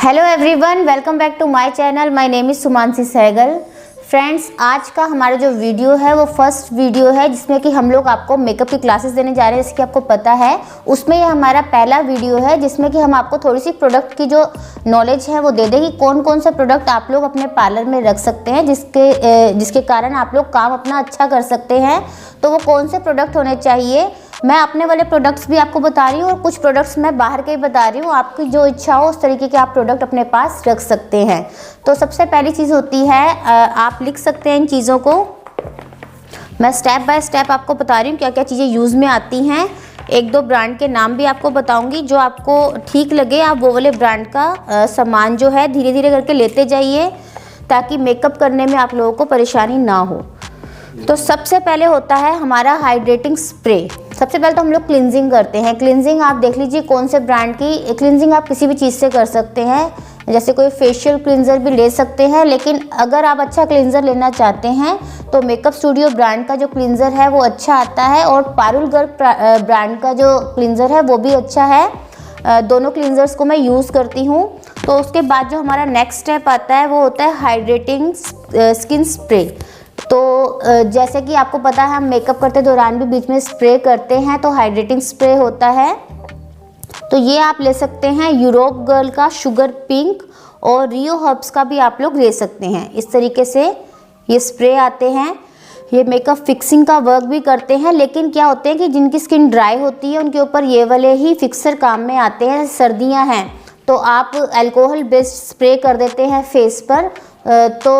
Hello everyone, welcome back to my channel. My name is Sumanasi Sehgal. Friends, आज का हमारा जो वीडियो है वो फर्स्ट वीडियो है जिसमें कि हम लोग आपको मेकअप की क्लासेस देने जा रहे हैं, जैसे कि आपको पता है। उसमें ये हमारा पहला वीडियो है जिसमें कि हम आपको थोड़ी सी प्रोडक्ट की जो नॉलेज है वो दे दें कि कौन कौन सा प्रोडक्ट आप लोग अपने पार्लर में रख सकते हैं जिसके कारण आप लोग काम अपना अच्छा कर सकते हैं। तो वो कौन से प्रोडक्ट होने चाहिए, मैं अपने वाले प्रोडक्ट्स भी आपको बता रही हूँ और कुछ प्रोडक्ट्स मैं बाहर के ही बता रही हूँ। आपकी जो इच्छा हो उस तरीके के आप प्रोडक्ट अपने पास रख सकते हैं। तो सबसे पहली चीज़ होती है, आप लिख सकते हैं इन चीज़ों को। मैं स्टेप बाय स्टेप आपको बता रही हूँ क्या क्या चीज़ें यूज़ में आती हैं। एक दो ब्रांड के नाम भी आपको बताऊँगी, जो आपको ठीक लगे आप वो वाले ब्रांड का सामान जो है धीरे धीरे करके लेते जाइए ताकि मेकअप करने में आप लोगों को परेशानी ना हो। तो सबसे पहले होता है हमारा हाइड्रेटिंग स्प्रे। सबसे पहले तो हम लोग क्लिनजिंग करते हैं। क्लिनजिंग आप देख लीजिए कौन से ब्रांड की। क्लिनजिंग आप किसी भी चीज़ से कर सकते हैं, जैसे कोई फेशियल क्लिनजर भी ले सकते हैं, लेकिन अगर आप अच्छा क्लिनजर लेना चाहते हैं तो मेकअप स्टूडियो ब्रांड का जो क्लिनजर है वो अच्छा आता है, और पारुल गर्ग ब्रांड का जो क्लिनजर है वो भी अच्छा है। दोनों क्लिनजर्स को मैं यूज़ करती हूँ। तो उसके बाद जो हमारा नेक्स्ट स्टेप आता है वो होता है हाइड्रेटिंग स्किन स्प्रे। तो जैसे कि आपको पता है हम मेकअप करते दौरान भी बीच में स्प्रे करते हैं, तो हाइड्रेटिंग स्प्रे होता है। तो ये आप ले सकते हैं यूरोप गर्ल का शुगर पिंक, और रियो हर्ब्स का भी आप लोग ले सकते हैं। इस तरीके से ये स्प्रे आते हैं। ये मेकअप फिक्सिंग का वर्क भी करते हैं, लेकिन क्या होते हैं कि जिनकी स्किन ड्राई होती है उनके ऊपर ये वाले ही फिक्सर काम में आते हैं। सर्दियाँ हैं तो आप अल्कोहल बेस्ड स्प्रे कर देते हैं फेस पर, तो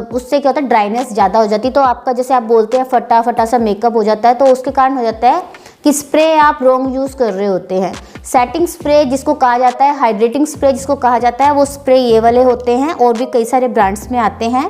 उससे क्या होता है ड्राइनेस ज़्यादा हो जाती है। तो आपका जैसे आप बोलते हैं फटा फटा सा मेकअप हो जाता है, तो उसके कारण हो जाता है कि स्प्रे आप रॉन्ग यूज़ कर रहे होते हैं। सेटिंग स्प्रे जिसको कहा जाता है, हाइड्रेटिंग स्प्रे जिसको कहा जाता है, वो स्प्रे ये वाले होते हैं, और भी कई सारे ब्रांड्स में आते हैं।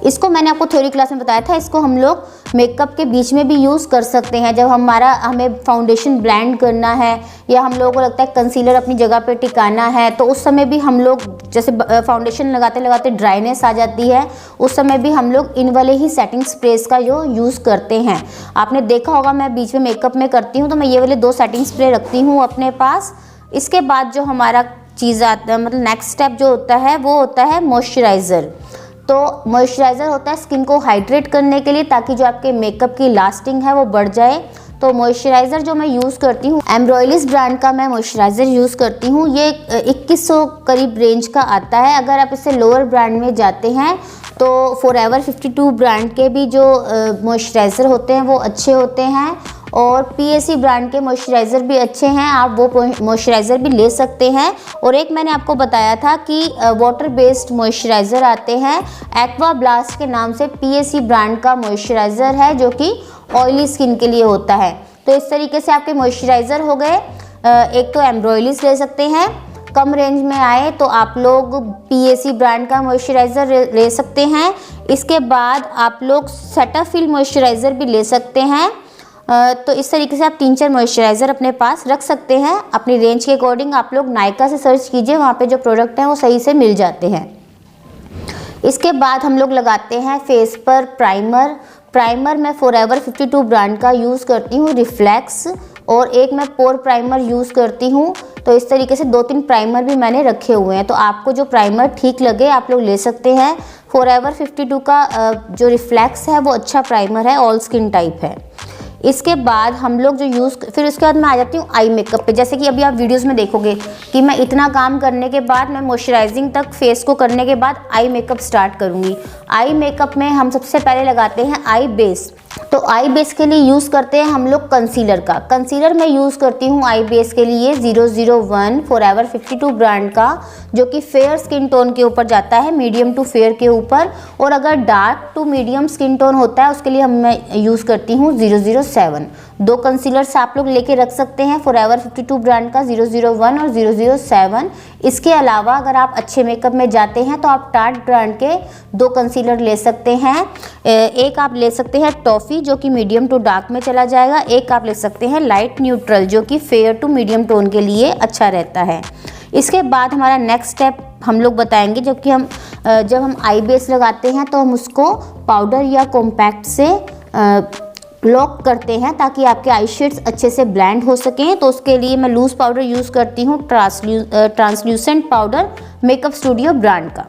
इसको मैंने आपको थ्योरी क्लास में बताया था। इसको हम लोग मेकअप के बीच में भी यूज़ कर सकते हैं। जब हमें फाउंडेशन ब्लेंड करना है, या हम लोगों को लगता है कंसीलर अपनी जगह पे टिकाना है, तो उस समय भी हम लोग जैसे फाउंडेशन लगाते लगाते ड्राइनेस आ जाती है, उस समय भी हम लोग इन वाले ही सेटिंग स्प्रेस का जो यूज़ करते हैं। आपने देखा होगा मैं बीच में मेकअप में करती हूँ तो मैं ये वाले 2 सेटिंग स्प्रे रखती हूँ अपने पास। इसके बाद जो हमारा चीज़ आता है, मतलब नेक्स्ट स्टेप जो होता है वो होता है मॉइस्चराइज़र। तो मॉइस्चराइज़र होता है स्किन को हाइड्रेट करने के लिए, ताकि जो आपके मेकअप की लास्टिंग है वो बढ़ जाए। तो मॉइस्चराइज़र जो मैं यूज़ करती हूँ, एम्ब्रॉयलिस ब्रांड का मैं मॉइस्चराइज़र यूज़ करती हूँ। ये 2100 करीब रेंज का आता है। अगर आप इससे लोअर ब्रांड में जाते हैं तो फॉरएवर 52 ब्रांड के भी जो मॉइस्चराइज़र होते हैं वो अच्छे होते हैं, और पीएसी ब्रांड के मॉइस्चराइज़र भी अच्छे हैं, आप वो मॉइस्चराइज़र भी ले सकते हैं। और एक मैंने आपको बताया था कि वाटर बेस्ड मॉइस्चराइज़र आते हैं। एक्वा ब्लास्ट के नाम से पीएसी ब्रांड का मॉइस्चराइज़र है, जो कि ऑयली स्किन के लिए होता है। तो इस तरीके से आपके मॉइस्चराइज़र हो गए। एक तो एम्ब्रॉयलिस ले सकते हैं, कम रेंज में आए तो आप लोग पीएसी ब्रांड का मॉइस्चराइज़र ले सकते हैं। इसके बाद आप लोग सेटाफिल मॉइस्चराइज़र भी ले सकते हैं। तो इस तरीके से आप 3-4 मॉइस्चराइज़र अपने पास रख सकते हैं। अपनी रेंज के अकॉर्डिंग आप लोग नायका से सर्च कीजिए, वहाँ पे जो प्रोडक्ट हैं वो सही से मिल जाते हैं। इसके बाद हम लोग लगाते हैं फेस पर प्राइमर मैं फॉरएवर 52 ब्रांड का यूज़ करती हूँ, रिफ्लेक्स, और एक मैं पोर प्राइमर यूज़ करती हूँ। तो इस तरीके से 2-3 प्राइमर भी मैंने रखे हुए हैं। तो आपको जो प्राइमर ठीक लगे आप लोग ले सकते हैं। फॉरएवर 52 का जो रिफ्लेक्स है वो अच्छा प्राइमर है, ऑल स्किन टाइप है। इसके बाद हम लोग जो फिर उसके बाद मैं आ जाती हूँ आई मेकअप पे। जैसे कि अभी आप वीडियोस में देखोगे कि मैं इतना काम करने के बाद, मैं मॉइस्चराइजिंग तक फेस को करने के बाद आई मेकअप स्टार्ट करूँगी। आई मेकअप में हम सबसे पहले लगाते हैं आई बेस। तो आई बेस के लिए यूज़ करते हैं हम लोग कंसीलर का। कंसीलर मैं यूज़ करती हूँ आई बेस के लिए 001 फॉरएवर 52 ब्रांड का, जो कि फेयर स्किन टोन के ऊपर जाता है, मीडियम टू फेयर के ऊपर। और अगर dark to medium skin tone होता है उसके लिए मैं यूज़ करती हूँ 007। 2 कंसीलर्स आप लोग लेके रख सकते हैं, फॉरएवर 52 ब्रांड का 001 और 007। इसके अलावा अगर आप अच्छे मेकअप में जाते हैं तो आप टार्ट ब्रांड के 2 कंसीलर ले सकते हैं। एक आप ले सकते हैं टॉफ़ी, जो कि मीडियम टू डार्क में चला जाएगा। एक आप ले सकते हैं लाइट न्यूट्रल, जो कि फेयर टू मीडियम टोन के लिए अच्छा रहता है। इसके बाद हमारा नेक्स्ट स्टेप हम लोग बताएंगे, जब हम आई बेस लगाते हैं तो हम उसको पाउडर या कॉम्पैक्ट से लॉक करते हैं ताकि आपके आई शेड्स अच्छे से ब्लेंड हो सकें। तो उसके लिए मैं लूज़ पाउडर यूज़ करती हूँ translucent powder makeup studio brand का।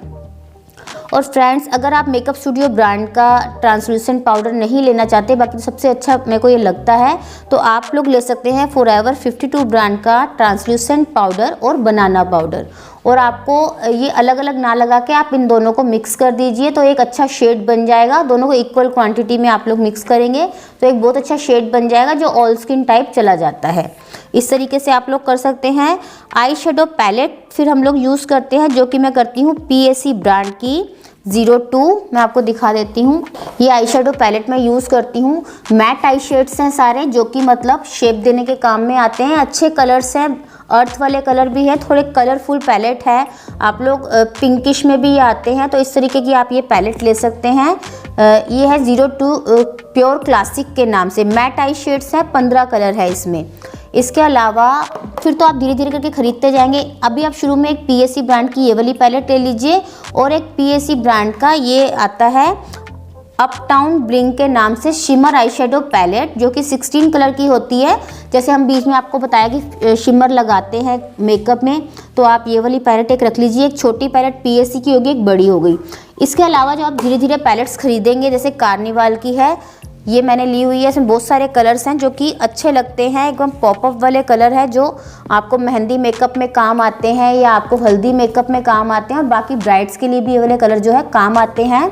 और फ्रेंड्स, अगर आप मेकअप स्टूडियो ब्रांड का ट्रांसल्यूसेंट पाउडर नहीं लेना चाहते, बाकी तो सबसे अच्छा मेरे को ये लगता है, तो आप लोग ले सकते हैं फॉरएवर 52 ब्रांड का ट्रांसल्यूसेंट पाउडर और बनाना पाउडर। और आपको ये अलग अलग ना लगा के आप इन दोनों को मिक्स कर दीजिए तो एक अच्छा शेड बन जाएगा। दोनों को इक्वल क्वांटिटी में आप लोग मिक्स करेंगे तो एक बहुत अच्छा शेड बन जाएगा जो ऑल स्किन टाइप चला जाता है। इस तरीके से आप लोग कर सकते हैं। आई शेडो पैलेट फिर हम लोग यूज़ करते हैं, जो कि मैं करती हूँ PAC ब्रांड की 02। मैं आपको दिखा देती हूँ। ये आई शेडो पैलेट मैं यूज़ करती हूँ। मैट आई शेड्स हैं सारे, जो कि मतलब शेप देने के काम में आते हैं। अच्छे कलर्स हैं, अर्थ वाले कलर भी है, थोड़े कलरफुल पैलेट है। आप लोग पिंकिश में भी आते हैं, तो इस तरीके की आप ये पैलेट ले सकते हैं। ये है 02 प्योर क्लासिक के नाम से। मैट आई शेड्स है, 15 कलर है इसमें। इसके अलावा फिर तो आप धीरे धीरे करके खरीदते जाएंगे। अभी आप शुरू में एक PAC ब्रांड की ये वाली पैलेट ले लीजिए, और एक PAC ब्रांड का ये आता है अपटाउन ब्लिंक के नाम से शिमर आई शेडो पैलेट, जो कि 16 कलर की होती है। जैसे हम बीच में आपको बताया कि शिमर लगाते हैं मेकअप में, तो आप ये वाली पैलेट एक रख लीजिए। एक छोटी पैलेट PAC की होगी, एक बड़ी हो गई। इसके अलावा जो आप धीरे धीरे पैलेट्स खरीदेंगे, जैसे कार्निवाल की है, ये मैंने ली हुई है। इसमें बहुत सारे कलर्स हैं जो कि अच्छे लगते हैं, एकदम पॉपअप वाले कलर है जो आपको मेहंदी मेकअप में काम आते हैं या आपको हल्दी मेकअप में काम आते हैं, और बाकी ब्राइड्स के लिए भी ये वाले कलर जो है काम आते हैं।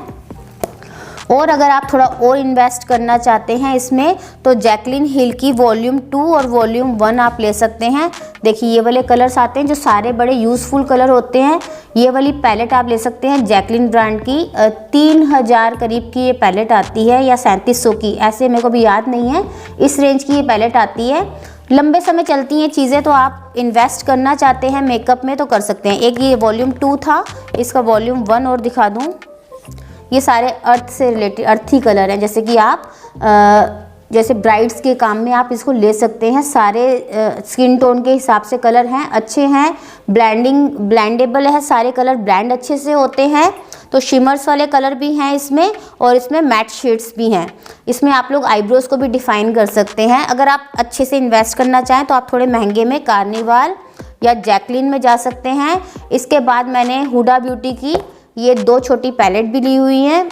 और अगर आप थोड़ा और इन्वेस्ट करना चाहते हैं इसमें, तो जैकलिन हिल की वॉल्यूम 2 और वॉल्यूम 1 आप ले सकते हैं। देखिए ये वाले कलर्स आते हैं जो सारे बड़े यूज़फुल कलर होते हैं। ये वाली पैलेट आप ले सकते हैं जैकलिन ब्रांड की। 3000 करीब की ये पैलेट आती है, या 3700 की, ऐसे मेरे को भी याद नहीं है। इस रेंज की ये पैलेट आती है। लंबे समय चलती हैं चीज़ें, तो आप इन्वेस्ट करना चाहते हैं मेकअप में तो कर सकते हैं। एक ये वॉल्यूम 2 था, इसका वॉल्यूम 1 और दिखा दूँ। ये सारे अर्थ से रिलेटेड अर्थी कलर हैं, जैसे कि आप जैसे ब्राइड्स के काम में आप इसको ले सकते हैं। सारे स्किन टोन के हिसाब से कलर हैं, अच्छे हैं, ब्लेंडेबल है, सारे कलर ब्लेंड अच्छे से होते हैं। तो शिमर्स वाले कलर भी हैं इसमें, और इसमें मैट शेड्स भी हैं। इसमें आप लोग आईब्रोज को भी डिफाइन कर सकते हैं। अगर आप अच्छे से इन्वेस्ट करना चाहें तो आप थोड़े महंगे में कार्निवाल या जैकलिन में जा सकते हैं। इसके बाद मैंने हुडा ब्यूटी की ये 2 छोटी पैलेट भी ली हुई हैं।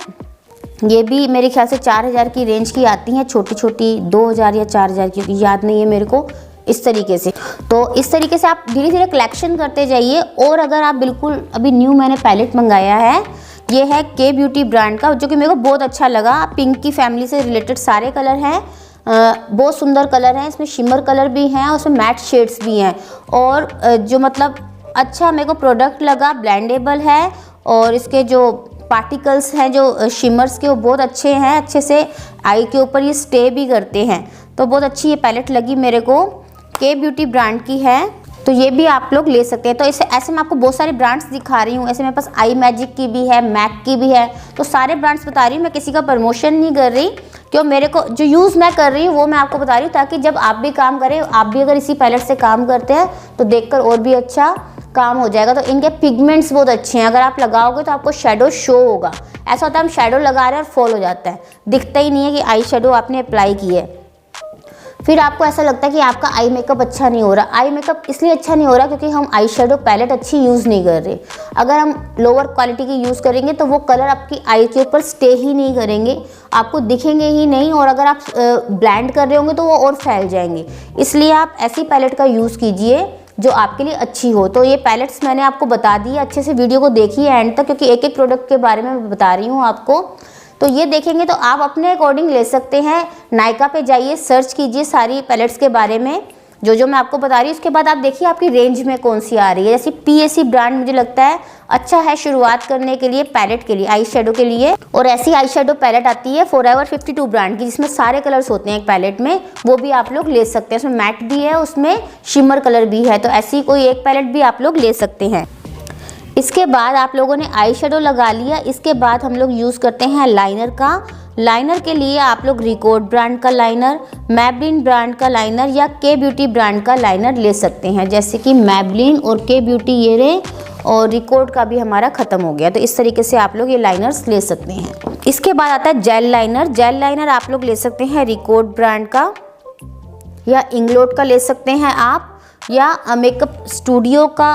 ये भी मेरे ख्याल से 4000 की रेंज की आती हैं, छोटी छोटी 2000 या 4000 की, याद नहीं है मेरे को। इस तरीके से, तो इस तरीके से आप धीरे धीरे कलेक्शन करते जाइए। और अगर आप बिल्कुल अभी न्यू मैंने पैलेट मंगाया है, ये है के ब्यूटी ब्रांड का, जो कि मेरे को बहुत अच्छा लगा। पिंक की फैमिली से रिलेटेड सारे कलर हैं, बहुत सुंदर कलर हैं। इसमें शिमर कलर भी हैं और उसमें मैट शेड्स भी हैं। और जो मतलब अच्छा मेरे को प्रोडक्ट लगा, ब्लेंडेबल है, और इसके जो पार्टिकल्स हैं जो शिमर्स के, वो बहुत अच्छे हैं, अच्छे से आई के ऊपर ये स्टे भी करते हैं। तो बहुत अच्छी ये पैलेट लगी मेरे को, के ब्यूटी ब्रांड की है। तो ये भी आप लोग ले सकते हैं। तो ऐसे मैं आपको बहुत सारे ब्रांड्स दिखा रही हूँ। ऐसे मेरे पास आई मैजिक की भी है, मैक की भी है, तो सारे ब्रांड्स बता रही हूँ। मैं किसी का प्रमोशन नहीं कर रही, क्यों मेरे को जो यूज़ मैं कर रही हूँ वो मैं आपको बता रही हूँ, ताकि जब आप भी काम करें, आप भी अगर इसी पैलेट से काम करते हैं तो देखकर और भी अच्छा काम हो जाएगा। तो इनके पिगमेंट्स बहुत अच्छे हैं, अगर आप लगाओगे तो आपको शेडो शो होगा। ऐसा होता है हम शेडो लगा रहे हैं और फॉल हो जाता है, दिखता ही नहीं है कि आई शेडो आपने अप्लाई की है। फिर आपको ऐसा लगता है कि आपका आई मेकअप अच्छा नहीं हो रहा। आई मेकअप इसलिए अच्छा नहीं हो रहा क्योंकि हम आई शेडो पैलेट अच्छी यूज़ नहीं कर रहे। अगर हम लोअर क्वालिटी की यूज़ करेंगे तो वो कलर आपकी आई के ऊपर स्टे ही नहीं करेंगे, आपको दिखेंगे ही नहीं, और अगर आप ब्लेंड कर रहे होंगे तो वो और फैल जाएंगे। इसलिए आप ऐसी पैलेट का यूज़ कीजिए जो आपके लिए अच्छी हो। तो ये पैलेट्स मैंने आपको बता दी है, अच्छे से वीडियो को देखिए एंड तक, क्योंकि एक एक प्रोडक्ट के बारे में बता रही हूँ आपको। तो ये देखेंगे तो आप अपने अकॉर्डिंग ले सकते हैं। नायका पे जाइए, सर्च कीजिए सारी पैलेट्स के बारे में जो मैं आपको बता रही हूँ। उसके बाद आप देखिए आपकी रेंज में कौन सी आ रही है। जैसे PAC ब्रांड मुझे लगता है अच्छा है शुरुआत करने के लिए, पैलेट के लिए, आई शेडो के लिए। और ऐसी आई शेडो पैलेट आती है फॉरएवर 52 ब्रांड की, जिसमें सारे कलर्स होते हैं एक पैलेट में, वो भी आप लोग ले सकते हैं। उसमें मैट भी है, उसमें शिमर कलर भी है, तो ऐसी कोई एक पैलेट भी आप लोग ले सकते हैं। इसके बाद आप लोगों ने आई शेडो लगा लिया। इसके बाद हम लोग यूज़ करते हैं लाइनर का। लाइनर के लिए आप लोग रिकॉर्ड ब्रांड का लाइनर, मैबलिन ब्रांड का लाइनर या के ब्यूटी ब्रांड का लाइनर ले सकते हैं। जैसे कि मैबलिन और के ब्यूटी ये रहे, और रिकॉर्ड का भी हमारा ख़त्म हो गया। तो इस तरीके से आप लोग ये लाइनर्स ले सकते हैं। इसके बाद आता है जेल लाइनर। जेल लाइनर आप लोग ले सकते हैं रिकॉर्ड ब्रांड का या इंग्लोट का ले सकते हैं आप, या मेकअप स्टूडियो का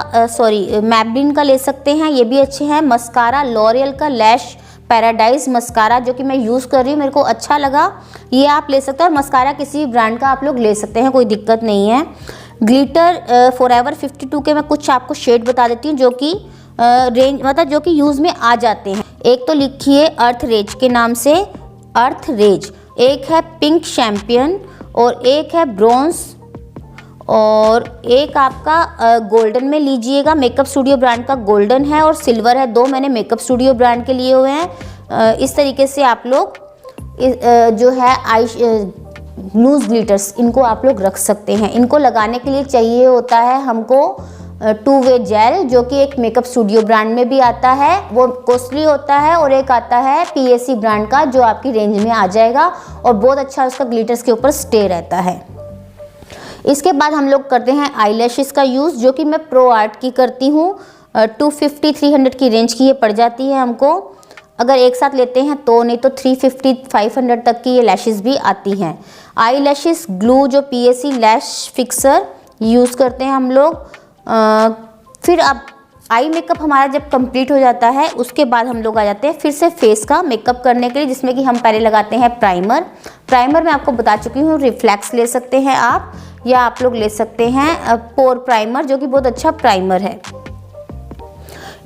मैबलिन का ले सकते हैं, ये भी अच्छे हैं। मस्कारा लॉरियल का लैश पैराडाइज मस्कारा जो कि मैं यूज़ कर रही हूँ, मेरे को अच्छा लगा, ये आप ले सकते हैं। और मस्कारा किसी भी ब्रांड का आप लोग ले सकते हैं, कोई दिक्कत नहीं है। ग्लिटर फॉरएवर 52 के मैं कुछ आपको शेड बता देती हूँ जो कि रेंज मतलब जो कि यूज़ में आ जाते हैं। एक तो लिखिए अर्थ रेज के नाम से, अर्थ रेज, एक है पिंक चैम्पियन और एक है ब्रॉन्ज और एक आपका गोल्डन में लीजिएगा। मेकअप स्टूडियो ब्रांड का गोल्डन है और सिल्वर है, दो मैंने मेकअप स्टूडियो ब्रांड के लिए हुए हैं। इस तरीके से आप लोग जो है आई लूज ग्लिटर्स इनको आप लोग रख सकते हैं। इनको लगाने के लिए चाहिए होता है हमको 2 वे जेल जो कि एक मेकअप स्टूडियो ब्रांड में भी आता है, वो कॉस्टली होता है, और एक आता है PAC ब्रांड का जो आपकी रेंज में आ जाएगा और बहुत अच्छा उसका ग्लिटर्स के ऊपर स्टे रहता है। इसके बाद हम लोग करते हैं आई लैशेस का यूज़, जो कि मैं प्रो आर्ट की करती हूँ। 250-300 की रेंज की ये पड़ जाती है हमको, अगर एक साथ लेते हैं तो, नहीं तो 350-500 तक की ये लैशेस भी आती हैं। आई लैशेस ग्लू जो PAC लैश फिक्सर यूज़ करते हैं हम लोग। फिर अब आई मेकअप हमारा जब कंप्लीट हो जाता है उसके बाद हम लोग आ जाते हैं फिर से फेस का मेकअप करने के लिए, जिसमें कि हम पहले लगाते हैं प्राइमर। प्राइमर मैं आपको बता चुकी हूँ, रिफ्लेक्स ले सकते हैं आप, या आप लोग ले सकते हैं पोर प्राइमर जो कि बहुत अच्छा प्राइमर है।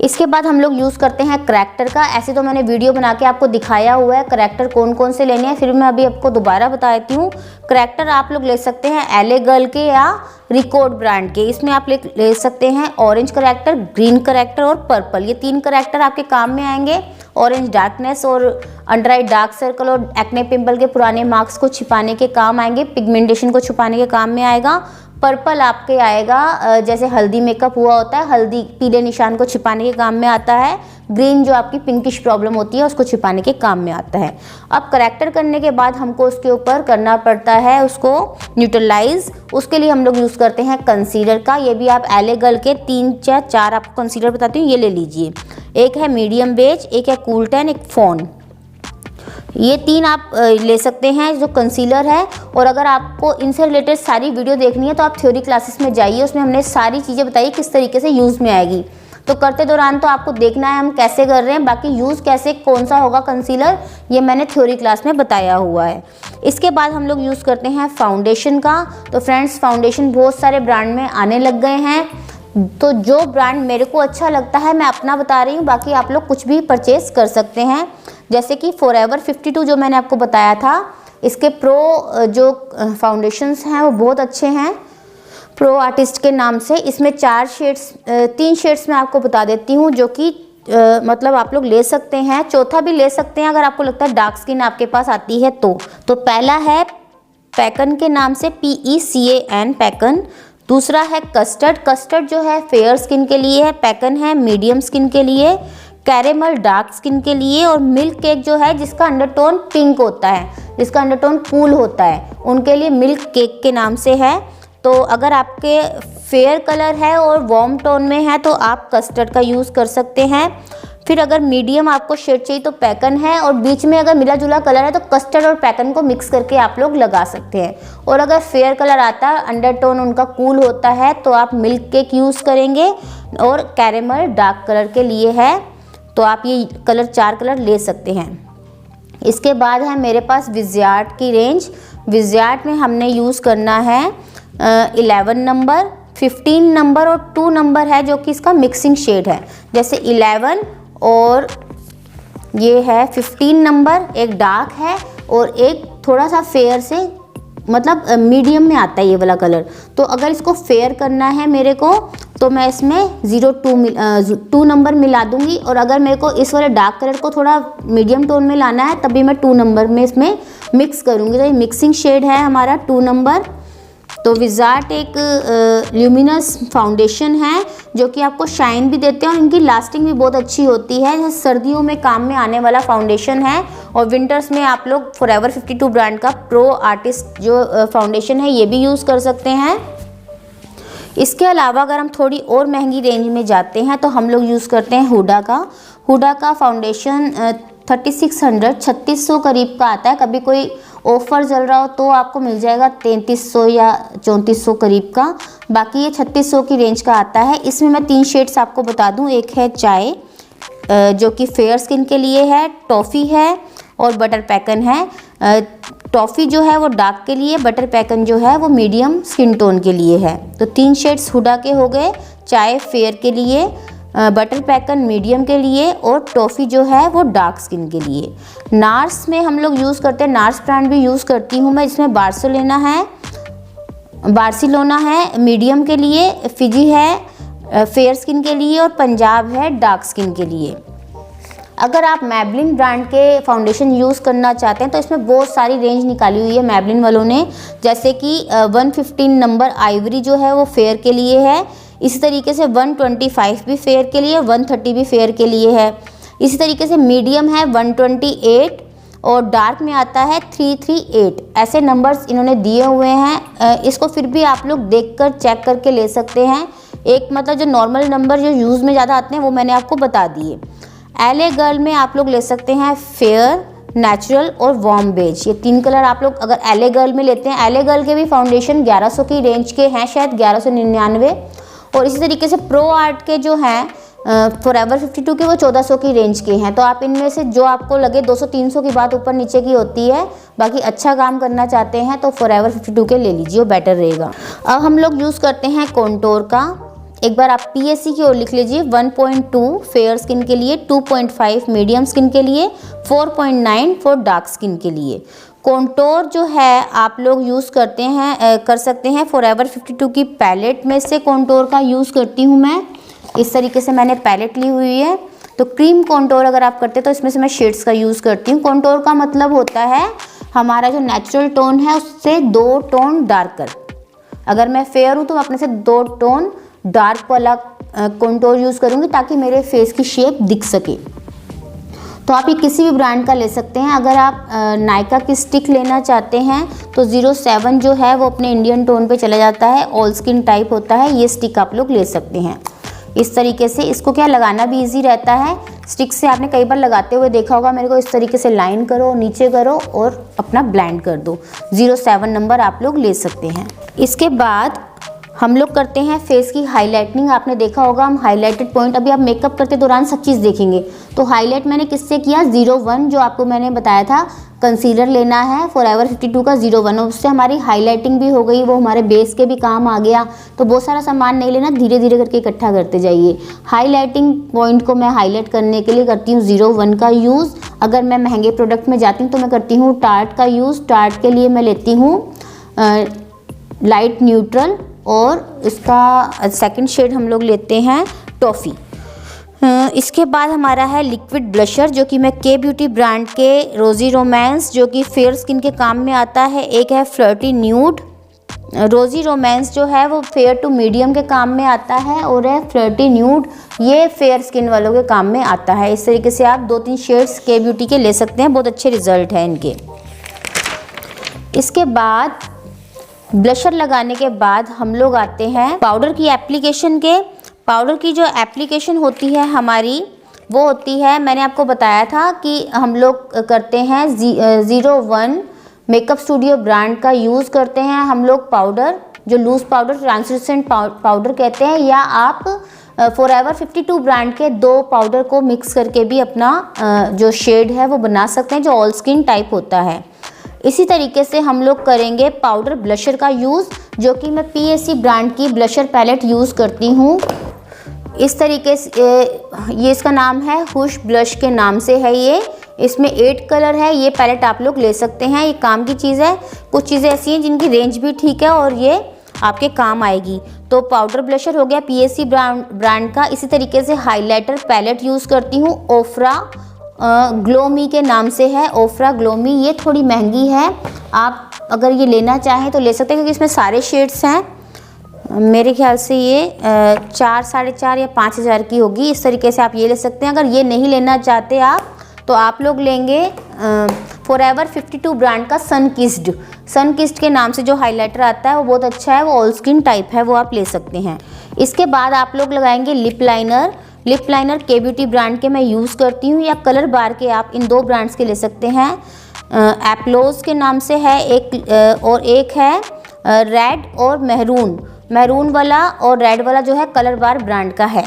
इसके बाद हम लोग यूज़ करते हैं करेक्टर का। ऐसे तो मैंने वीडियो बना के आपको दिखाया हुआ है करेक्टर कौन कौन से लेने हैं, फिर मैं अभी आपको दोबारा बता देती हूँ। करेक्टर आप लोग ले सकते हैं LA गर्ल के या रिकॉर्ड ब्रांड के। इसमें आप ले सकते हैं ऑरेंज करेक्टर, ग्रीन करेक्टर और पर्पल। ये 3 करेक्टर आपके काम में आएंगे। ऑरेंज डार्कनेस और अंडर आई डार्क सर्कल और एक्ने पिंपल के पुराने मार्क्स को छिपाने के काम आएंगे, पिगमेंटेशन को छुपाने के काम में आएगा। पर्पल आपके आएगा जैसे हल्दी मेकअप हुआ होता है, हल्दी पीले निशान को छिपाने के काम में आता है। ग्रीन जो आपकी पिंकिश प्रॉब्लम होती है उसको छिपाने के काम में आता है। अब करेक्टर करने के बाद हमको उसके ऊपर करना पड़ता है उसको न्यूट्रलाइज। उसके लिए हम लोग यूज़ करते हैं कंसीलर का। ये भी आप LA गर्ल के 3 या 4 आपको कंसीलर बताती हूँ, ये ले लीजिए। एक है मीडियम बेज, एक है कूल टैन, एक फोन। ये 3 आप ले सकते हैं जो कंसीलर है। और अगर आपको इनसे रिलेटेड सारी वीडियो देखनी है तो आप थ्योरी क्लासेस में जाइए, उसमें हमने सारी चीज़ें बताई किस तरीके से यूज़ में आएगी। तो करते दौरान तो आपको देखना है हम कैसे कर रहे हैं, बाकी यूज़ कैसे कौन सा होगा कंसीलर ये मैंने थ्योरी क्लास में बताया हुआ है। इसके बाद हम लोग यूज़ करते हैं फाउंडेशन का। तो फ्रेंड्स फाउंडेशन बहुत सारे ब्रांड में आने लग गए हैं, तो जो ब्रांड मेरे को अच्छा लगता है मैं अपना बता रही हूँ, बाकी आप लोग कुछ भी परचेस कर सकते हैं। जैसे कि फॉरएवर 52 जो मैंने आपको बताया था, इसके प्रो जो फाउंडेशंस हैं वो बहुत अच्छे हैं, प्रो आर्टिस्ट के नाम से। इसमें 3 शेड्स मैं आपको बता देती हूँ जो कि मतलब आप लोग ले सकते हैं, चौथा भी ले सकते हैं अगर आपको लगता है डार्क स्किन आपके पास आती है तो पहला है पैकन के नाम से, PECAN पैकन। दूसरा है कस्टर्ड, कस्टर्ड जो है फेयर स्किन के लिए है, पैकन है मीडियम स्किन के लिए, कैरेमल डार्क स्किन के लिए, और मिल्क केक जो है जिसका अंडरटोन पिंक होता है, जिसका अंडरटोन कूल होता है, उनके लिए मिल्क केक के नाम से है। तो अगर आपके फेयर कलर है और वार्म टोन में है तो आप कस्टर्ड का यूज़ कर सकते हैं। फिर अगर मीडियम आपको शेड चाहिए तो पैकन है, और बीच में अगर मिला जुला कलर है तो कस्टर्ड और पैकन को मिक्स करके आप लोग लगा सकते हैं। और अगर फेयर कलर आता है, अंडरटोन उनका कूल होता है, तो आप मिल्क केक यूज़ करेंगे। और कैरेमल डार्क कलर के लिए है तो आप ये कलर 4 कलर ले सकते हैं। इसके बाद है मेरे पास विज़ार्ड की रेंज। विज़ार्ड में हमने यूज़ करना है 11 नंबर, 15 नंबर और 2 नंबर है जो कि इसका मिक्सिंग शेड है। जैसे 11 और ये है 15 नंबर, एक डार्क है और एक थोड़ा सा फेयर से मतलब मीडियम में आता है ये वाला कलर। तो अगर इसको फेयर करना है मेरे को तो मैं इसमें 2 नंबर मिला दूंगी, और अगर मेरे को इस वाले डार्क कलर को थोड़ा मीडियम टोन में लाना है तभी मैं 2 नंबर में इसमें मिक्स करूंगी। तो ये मिक्सिंग शेड है हमारा 2 नंबर। तो विज़ार्ड एक ल्यूमिनस फाउंडेशन है जो कि आपको शाइन भी देते हैं और इनकी लास्टिंग भी बहुत अच्छी होती है। सर्दियों में काम में आने वाला फाउंडेशन है, और विंटर्स में आप लोग फॉरएवर 52 ब्रांड का प्रो आर्टिस्ट जो फाउंडेशन है ये भी यूज़ कर सकते हैं। इसके अलावा अगर हम थोड़ी और महंगी रेंज में जाते हैं तो हम लोग यूज़ करते हैं हुडा का फाउंडेशन 3600 करीब का आता है। कभी कोई ऑफ़र चल रहा हो तो आपको मिल जाएगा 3300 या 3400 करीब का। बाकी ये 3600 की रेंज का आता है। इसमें मैं 3 शेड्स आपको बता दूं, एक है चाय जो कि फेयर स्किन के लिए है, टॉफ़ी है और बटर पैकन है। टॉफ़ी जो है वो डार्क के लिए, बटर पैकन जो है वो मीडियम स्किन टोन के लिए है। तो 3 शेड्स हुडा के हो गए, चाय फेयर के लिए, बटर पैकन मीडियम के लिए और टॉफ़ी जो है वो डार्क स्किन के लिए। नार्स में हम लोग यूज़ करते हैं, नार्स ब्रांड भी यूज़ करती हूँ मैं, जिसमें बार्सिलोना है मीडियम के लिए, फिजी है फेयर स्किन के लिए और पंजाब है डार्क स्किन के लिए। अगर आप मैबलिन ब्रांड के फाउंडेशन यूज़ करना चाहते हैं तो इसमें बहुत सारी रेंज निकाली हुई है मैबलिन वालों ने, जैसे कि 115 नंबर आइवरी जो है वो फेयर के लिए है। इसी तरीके से 125 भी फेयर के लिए, 130 भी फेयर के लिए है। इसी तरीके से मीडियम है 128 और डार्क में आता है 338। ऐसे नंबर्स इन्होंने दिए हुए हैं। इसको फिर भी आप लोग देखकर चेक करके ले सकते हैं। एक मतलब जो नॉर्मल नंबर जो यूज़ में ज़्यादा आते हैं वो मैंने आपको बता दिए। एलए गर्ल में आप लोग ले सकते हैं फेयर, नेचुरल और वार्म बेज, ये 3 कलर आप लोग अगर एलए गर्ल में लेते हैं। एलए गर्ल के भी फाउंडेशन 1100 की रेंज के हैं, शायद 1199। और इसी तरीके से प्रो आर्ट के जो हैं फॉरएवर 52 के वो 1400 की रेंज के हैं। तो आप इनमें से जो आपको लगे, 200-300 की बात ऊपर नीचे की होती है, बाकी अच्छा काम करना चाहते हैं तो फॉरएवर 52 के ले लीजिए, वो बेटर रहेगा। अब हम लोग यूज़ करते हैं कॉन्टोर का। एक बार आप पीएससी की ओर लिख लीजिए, 1.2 फेयर स्किन के लिए, 2.5 मीडियम स्किन के लिए, 4.9 फॉर डार्क स्किन के लिए। कॉन्टोर जो है आप लोग यूज़ करते हैं कर सकते हैं फॉरएवर 52 की पैलेट में से कॉन्टोर का यूज़ करती हूँ मैं। इस तरीके से मैंने पैलेट ली हुई है। तो क्रीम कॉन्टोर अगर आप करते हैं तो इसमें से मैं शेड्स का यूज़ करती हूँ। कॉन्टोर का मतलब होता है हमारा जो नेचुरल टोन है उससे 2 टोन डार्कर। अगर मैं फेयर हूँ तो मैं अपने से 2 टोन डार्क वाला कॉन्टोर यूज़ करूँगी ताकि मेरे फेस की शेप दिख सके। तो आप ये किसी भी ब्रांड का ले सकते हैं। अगर आप नायका की स्टिक लेना चाहते हैं तो 07 जो है वो अपने इंडियन टोन पे चला जाता है, ऑल स्किन टाइप होता है। ये स्टिक आप लोग ले सकते हैं। इस तरीके से इसको क्या लगाना भी इजी रहता है। स्टिक से आपने कई बार लगाते हुए देखा होगा मेरे को। इस तरीके से लाइन करो, नीचे करो और अपना ब्लेंड कर दो। 07 नंबर आप लोग ले सकते हैं। इसके बाद हम लोग करते हैं फेस की हाईलाइटनिंग। आपने देखा होगा हम हाईलाइटेड पॉइंट, अभी आप मेकअप करते दौरान सब चीज़ देखेंगे। तो हाईलाइट मैंने किससे किया, 01 जो आपको मैंने बताया था कंसीलर लेना है फॉरएवर 52 का 01, उससे हमारी हाईलाइटिंग भी हो गई, वो हमारे बेस के भी काम आ गया। तो बहुत सारा सामान नहीं लेना, धीरे धीरे करके इकट्ठा करते जाइए। हाईलाइटिंग पॉइंट को मैं हाईलाइट करने के लिए करती हूँ 01 का यूज़। अगर मैं महंगे प्रोडक्ट में जाती हूँ तो मैं करती हूँ टार्ट का यूज़। टार्ट के लिए मैं लेती हूँ लाइट न्यूट्रल और इसका सेकंड शेड हम लोग लेते हैं टॉफ़ी। इसके बाद हमारा है लिक्विड ब्लशर, जो कि मैं के ब्यूटी ब्रांड के रोज़ी रोमांस जो कि फेयर स्किन के काम में आता है। एक है फ्लर्टी न्यूड। रोज़ी रोमांस जो है वो फेयर टू मीडियम के काम में आता है और है फ्लर्टी न्यूड, ये फेयर स्किन वालों के काम में आता है। इस तरीके से आप 2-3 शेड्स के ब्यूटी के ले सकते हैं, बहुत अच्छे रिजल्ट हैं इनके। इसके बाद ब्लशर लगाने के बाद हम लोग आते हैं पाउडर की एप्लीकेशन के। पाउडर की जो एप्लीकेशन होती है हमारी वो होती है, मैंने आपको बताया था कि हम लोग करते हैं 01 मेकअप स्टूडियो ब्रांड का यूज़ करते हैं हम लोग पाउडर, जो लूज़ पाउडर ट्रांसलूसेंट पाउडर कहते हैं, या आप फॉरएवर 52 ब्रांड के 2 पाउडर को मिक्स करके भी अपना जो शेड है वो बना सकते हैं, जो ऑल स्किन टाइप होता है। इसी तरीके से हम लोग करेंगे पाउडर ब्लशर का यूज़, जो कि मैं पीएससी ब्रांड की ब्लशर पैलेट यूज़ करती हूँ। इस तरीके से ये इसका नाम है हुश ब्लश के नाम से है ये। इसमें 8 कलर है। ये पैलेट आप लोग ले सकते हैं, ये काम की चीज़ है। कुछ चीज़ें ऐसी हैं जिनकी रेंज भी ठीक है और ये आपके काम आएगी। तो पाउडर ब्लशर हो गया पीएससी ब्रांड का। इसी तरीके से हाइलाइटर पैलेट यूज़ करती हूँ, ओफ्रा ग्लोमी के नाम से है, ओफ्रा ग्लोमी। ये थोड़ी महंगी है, आप अगर ये लेना चाहें तो ले सकते हैं, क्योंकि इसमें सारे शेड्स हैं। मेरे ख्याल से ये 4, 4.5 या 5,000 की होगी। इस तरीके से आप ये ले सकते हैं। अगर ये नहीं लेना चाहते आप तो आप लोग लेंगे फॉरएवर 52 ब्रांड का सन किस्ड के नाम से जो हाइलाइटर आता है वो बहुत अच्छा है, वो ऑल स्किन टाइप है, वो आप ले सकते हैं। इसके बाद आप लोग लगाएंगे लिप लाइनर के ब्यूटी ब्रांड के मैं यूज़ करती हूँ, या कलर बार के आप इन 2 ब्रांड्स के ले सकते हैं। एप्लोज के नाम से है एक, और एक है रेड और मैरून वाला, और रेड वाला जो है कलर बार ब्रांड का है।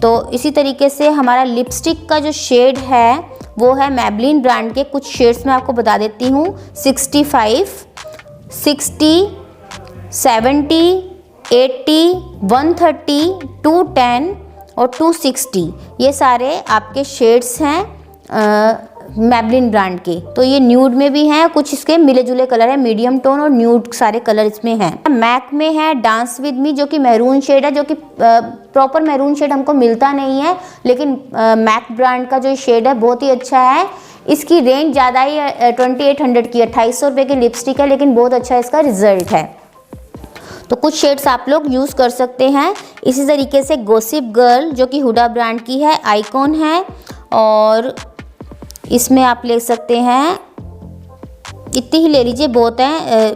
तो इसी तरीके से हमारा लिपस्टिक का जो शेड है वो है मैबलिन ब्रांड के। कुछ शेड्स मैं आपको बता देती हूँ, 65, 60, 70, 80, 130, 210 और 260, ये सारे आपके शेड्स हैं मैबलिन ब्रांड के। तो ये न्यूड में भी हैं, कुछ इसके मिले जुले कलर है, मीडियम टोन और न्यूड सारे कलर इसमें हैं। मैक में है डांस विद मी, जो कि मैरून शेड है, जो कि प्रॉपर मैरून शेड हमको मिलता नहीं है, लेकिन मैक ब्रांड का जो शेड है बहुत ही अच्छा है। इसकी रेंज ज़्यादा ही 2800 की, 2800 रुपये की लिपस्टिक है, लेकिन बहुत अच्छा इसका रिजल्ट है। तो कुछ शेड्स आप लोग यूज़ कर सकते हैं। इसी तरीके से गॉसिप गर्ल जो कि हुडा ब्रांड की है, आइकॉन है, और इसमें आप ले सकते हैं, इतनी ही ले लीजिए, बहुत हैं,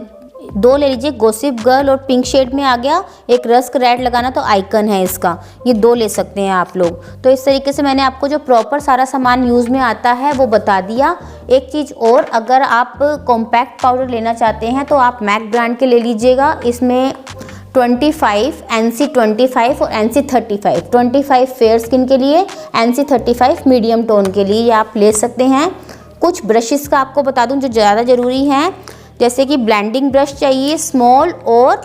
2 ले लीजिए। गॉसिप गर्ल और पिंक शेड में आ गया, एक रस्क रेड लगाना तो आइकन है इसका, ये 2 ले सकते हैं आप लोग। तो इस तरीके से मैंने आपको जो प्रॉपर सारा सामान यूज़ में आता है वो बता दिया। एक चीज़ और, अगर आप कॉम्पैक्ट पाउडर लेना चाहते हैं तो आप मैक ब्रांड के ले लीजिएगा। इसमें 25, NC25 और NC35, 25 फेयर स्किन के लिए, NC35 मीडियम टोन के लिए, ये आप ले सकते हैं। कुछ ब्रशेस का आपको बता दूं जो ज़्यादा ज़रूरी हैं, जैसे कि ब्लेंडिंग ब्रश चाहिए स्मॉल और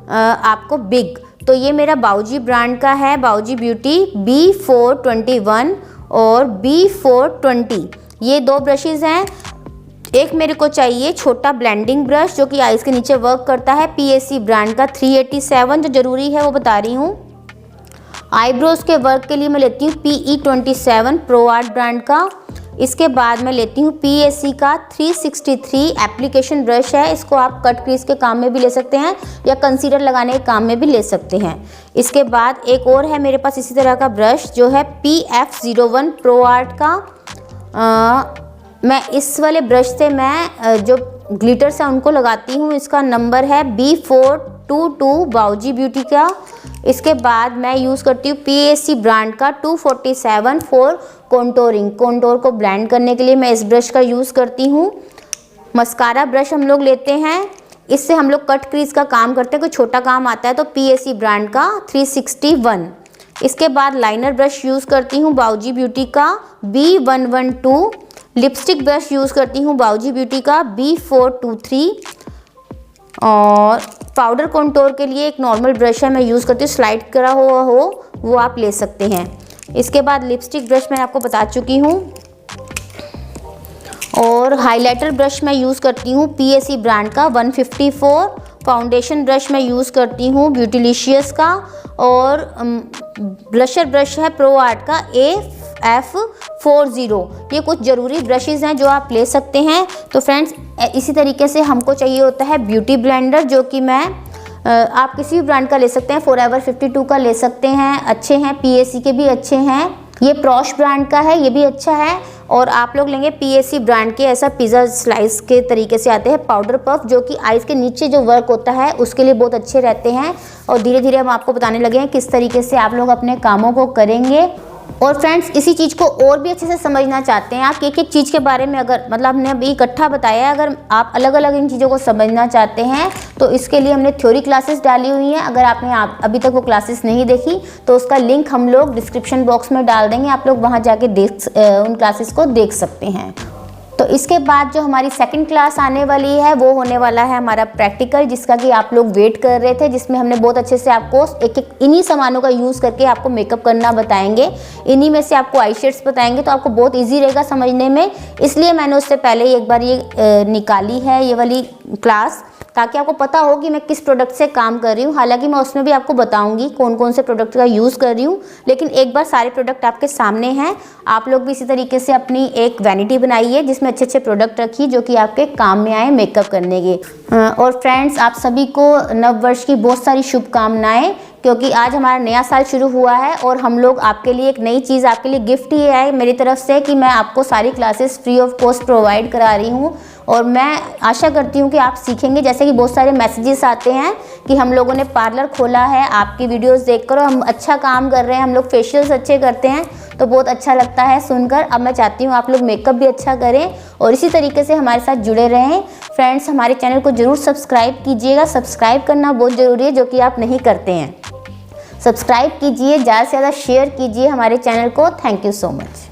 आपको बिग। तो ये मेरा बाऊजी ब्रांड का है, बाऊजी ब्यूटी B421 और B420, ये 2 ब्रशेज़ हैं। एक मेरे को चाहिए छोटा ब्लेंडिंग ब्रश जो कि आईज के नीचे वर्क करता है, PAC ब्रांड का 387, जो ज़रूरी है वो बता रही हूँ। आईब्रोज के वर्क के लिए मैं लेती हूँ PE27 प्रो आर्ट ब्रांड का। इसके बाद मैं लेती हूँ PAC का 363 एप्लीकेशन ब्रश है, इसको आप कट क्रीज के काम में भी ले सकते हैं या कंसीलर लगाने के काम में भी ले सकते हैं। इसके बाद एक और है मेरे पास इसी तरह का ब्रश जो है PF01 प्रो आर्ट का। मैं इस वाले ब्रश से मैं जो ग्लिटर्स हैं उनको लगाती हूँ। इसका नंबर है B422 बाऊजी ब्यूटी का। इसके बाद मैं यूज़ करती हूँ PAC ब्रांड का 247 फॉर कॉन्टोरिंग, कॉन्टोर को ब्लेंड करने के लिए मैं इस ब्रश का यूज़ करती हूँ। मस्कारा ब्रश हम लोग लेते हैं, इससे हम लोग कट क्रीज का काम करते हैं, कोई छोटा काम आता है तो PAC ब्रांड का 361। इसके बाद लाइनर ब्रश यूज़ करती हूँ बाऊजी ब्यूटी का B112। लिपस्टिक ब्रश यूज़ करती हूँ बाऊजी ब्यूटी का B423। और पाउडर कॉन्टोर के लिए एक नॉर्मल ब्रश है, मैं यूज़ करती हूँ, स्लाइड करा हुआ हो वो आप ले सकते हैं। इसके बाद लिपस्टिक ब्रश मैं आपको बता चुकी हूँ। और हाइलाइटर ब्रश मैं यूज़ करती हूँ PAC ब्रांड का 154। फाउंडेशन ब्रश मैं यूज़ करती हूँ ब्यूटीलिशियस का। और ब्लशर ब्रश है प्रो आर्ट का AF40। ये कुछ ज़रूरी ब्रशेज़ हैं जो आप ले सकते हैं। तो फ्रेंड्स इसी तरीके से हमको चाहिए होता है ब्यूटी ब्लेंडर, जो कि मैं आप किसी भी ब्रांड का ले सकते हैं, फॉरएवर 52 का ले सकते हैं, अच्छे हैं, PAC के भी अच्छे हैं। ये प्रॉश ब्रांड का है, ये भी अच्छा है। और आप लोग लेंगे PAC ब्रांड के, ऐसा पिज़्ज़ा स्लाइस के तरीके से आते हैं पाउडर पफ, जो कि आइज़ के नीचे जो वर्क होता है उसके लिए बहुत अच्छे रहते हैं। और धीरे धीरे हम आपको बताने लगे हैं किस तरीके से आप लोग अपने कामों को करेंगे। और फ्रेंड्स इसी चीज़ को और भी अच्छे से समझना चाहते हैं आप, एक एक चीज़ के बारे में, अगर मतलब हमने अभी इकट्ठा बताया है, अगर आप अलग अलग इन चीज़ों को समझना चाहते हैं तो इसके लिए हमने थ्योरी क्लासेस डाली हुई हैं। अगर आपने अभी तक वो क्लासेस नहीं देखी तो उसका लिंक हम लोग डिस्क्रिप्शन बॉक्स में डाल देंगे, आप लोग वहाँ जाके उन क्लासेस को देख सकते हैं। तो इसके बाद जो हमारी सेकंड क्लास आने वाली है वो होने वाला है हमारा प्रैक्टिकल, जिसका कि आप लोग वेट कर रहे थे, जिसमें हमने बहुत अच्छे से आपको एक एक इन्हीं सामानों का यूज़ करके आपको मेकअप करना बताएंगे। इन्हीं में से आपको आई शेड्स बताएंगे, तो आपको बहुत इजी रहेगा समझने में। इसलिए मैंने उससे पहले ही एक बार ये निकाली है ये वाली क्लास, ताकि आपको पता हो कि मैं किस प्रोडक्ट से काम कर रही हूँ। हालांकि मैं उसमें भी आपको बताऊंगी कौन कौन से प्रोडक्ट का यूज़ कर रही हूँ, लेकिन एक बार सारे प्रोडक्ट आपके सामने हैं। आप लोग भी इसी तरीके से अपनी एक वैनिटी बनाइए जिसमें अच्छे अच्छे प्रोडक्ट रखिए जो कि आपके काम में आए मेकअप करने के। और फ्रेंड्स आप सभी को नव वर्ष की बहुत सारी शुभकामनाएं। क्योंकि आज हमारा नया साल शुरू हुआ है और हम लोग आपके लिए एक नई चीज़, आपके लिए गिफ्ट ही है मेरी तरफ से कि मैं आपको सारी classes free of cost provide करा रही हूँ। और मैं आशा करती हूँ कि आप सीखेंगे। जैसे कि बहुत सारे मैसेजेस आते हैं कि हम लोगों ने पार्लर खोला है आपकी वीडियोस देखकर, हम अच्छा काम कर रहे हैं, हम लोग फेशियल्स अच्छे करते हैं, तो बहुत अच्छा लगता है सुनकर। अब मैं चाहती हूँ आप लोग मेकअप भी अच्छा करें और इसी तरीके से हमारे साथ जुड़े रहें। फ्रेंड्स, हमारे चैनल को ज़रूर सब्सक्राइब कीजिएगा। सब्सक्राइब करना बहुत ज़रूरी है, जो कि आप नहीं करते हैं। सब्सक्राइब कीजिए, ज़्यादा से ज़्यादा शेयर कीजिए हमारे चैनल को। Thank you so much.